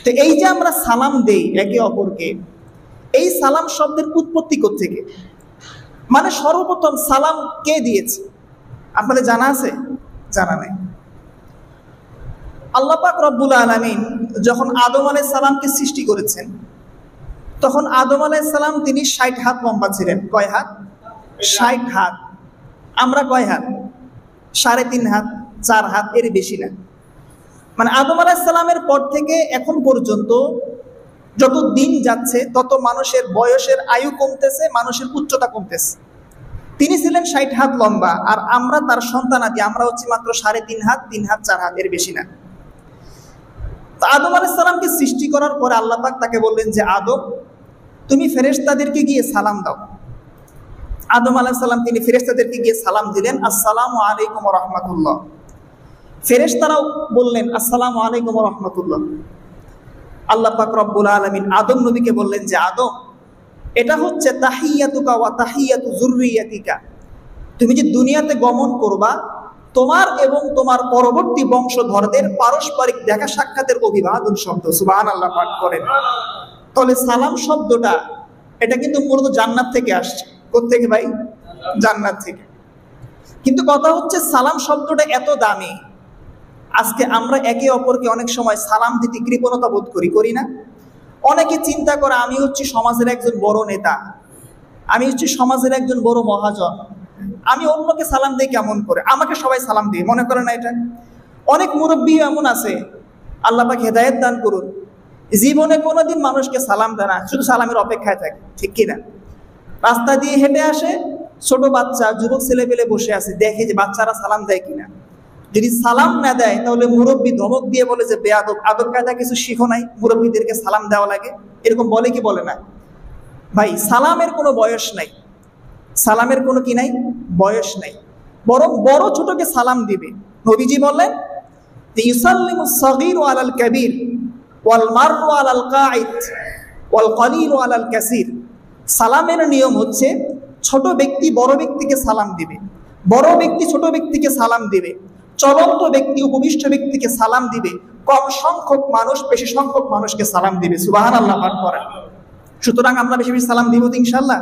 তো এই যে আমরা সালাম দেই একে অপরকে, এই সালাম শব্দের উৎপত্তি কোত্থেকে? মানে সর্বপ্রথম সালাম কে দিয়েছে আপনাদের জানা আছে? জানা নেই। আল্লাহ পাক রব্বুল আলামিন যখন আদম আলাইহিস সালামকে সৃষ্টি করেছেন, তখন আদম আলাইহিস সালাম তিনি 60 হাত লম্বা ছিলেন। কয় হাত? 60 হাত। আমরা কয় হাত? 3.5 হাত, 4 হাত, এর বেশি না। মানে আদম আলাইহিস সালামের পর থেকে এখন পর্যন্ত যত দিন যাচ্ছে তত মানুষের বয়সের আয়ু কমতেছে, মানুষের উচ্চতা কমতেছে। তিনি ছিলেন 60 হাত লম্বা, আর আমরা তার সন্তানাদি, আমরা হচ্ছি মাত্র 3.5 হাত, 3 হাত, 4 হাত, এর বেশি না। তো আদম আলাইহিস সালামকে সৃষ্টি করার পরে আল্লাহ পাক তাকে বললেন যে আদম, তুমি ফেরেশতাদেরকে গিয়ে সালাম দাও। আদম আলাইহিস সালাম তিনি ফেরেশতাদেরকে গিয়ে সালাম দিলেন, আসসালামু আলাইকুম ওয়া রাহমাতুল্লাহ। ফেরেশতারাও বললেন আসসালামু আলাইকুম ওয়া রাহমাতুল্লাহ। আল্লাহ পাক রব্বুল আলামিন আদম নবীকে বললেন যে আদম, এটা হচ্ছে তাহিয়াতুকা ওয়া তাহিয়াতু যুররিয়াতিকা। তুমি যে দুনিয়াতে গমন করবা, তোমার এবং তোমার পরবর্তী বংশধরদের পারস্পরিক দেখা সাক্ষাতের অভিবাদন শব্দ। সুবহানাল্লাহ পাঠ করেন। তাহলে সালাম শব্দটা এটা কিন্তু মূলত জান্নাত থেকে আসছে। কোত্থেকে ভাই? জান্নাত থেকে। কিন্তু কথা হচ্ছে সালাম শব্দটা এত দামি, আজকে আমরা একে অপরকে অনেক সময় সালাম দিতে কৃপণতা বোধ করি, করি না? অনেকে চিন্তা করে আমি হচ্ছি সমাজের একজন বড় নেতা, আমি হচ্ছি সমাজের একজন বড় মহাজন, আমি অন্যকে সালাম দিই কেমন করে, আমাকে সবাই সালাম দিয়ে, মনে করে না এটা? অনেক মুরব্বী এমন আছে, আল্লাহ পাক হেদায়েত দান করুন, জীবনে কোনোদিন মানুষকে সালাম দেয় না, শুধু সালামের অপেক্ষায় থাকে, ঠিক কিনা? রাস্তা দিয়ে হেঁটে আসে, ছোট বাচ্চা, যুবক ছেলে পেলে বসে আছে, দেখে যে বাচ্চারা সালাম দেয় কিনা। যদি সালাম না দেয় তাহলে মুরব্বী ধমক দিয়ে বলে যে বেয়াদব, আদব কায়দা কিছু শিখো নাই, মুরব্বীদেরকে সালাম দেওয়া লাগে, এরকম বলে কি বলে না? ভাই সালামের কোনো বয়স নাই, সালামের কোনো কি নাই, বয়স নাই, বরং বড় ছোটকে সালাম দিবে। নবীজি বললেন যে ইউসাল্লিমুস সাগীরু আলাল কাবীর ওয়াল মাররু আলাল কাঈদ ওয়াল কলিলু আলাল কাসীর। সালামের নিয়ম হচ্ছে ছোট ব্যক্তি বড় ব্যক্তিকে সালাম দিবে, বড় ব্যক্তি ছোট ব্যক্তিকে সালাম দিবে, চলন্ত ব্যক্তি উপবিষ্ট ব্যক্তিকে সালাম দিবে, কম সংখ্যক মানুষ বেশি সংখ্যক মানুষকে সালাম দিবে। সুবহানাল্লাহ পাঠ করেন। সুতরাং আমরা বেশি বেশি সালাম দিব তো ইনশাআল্লাহ।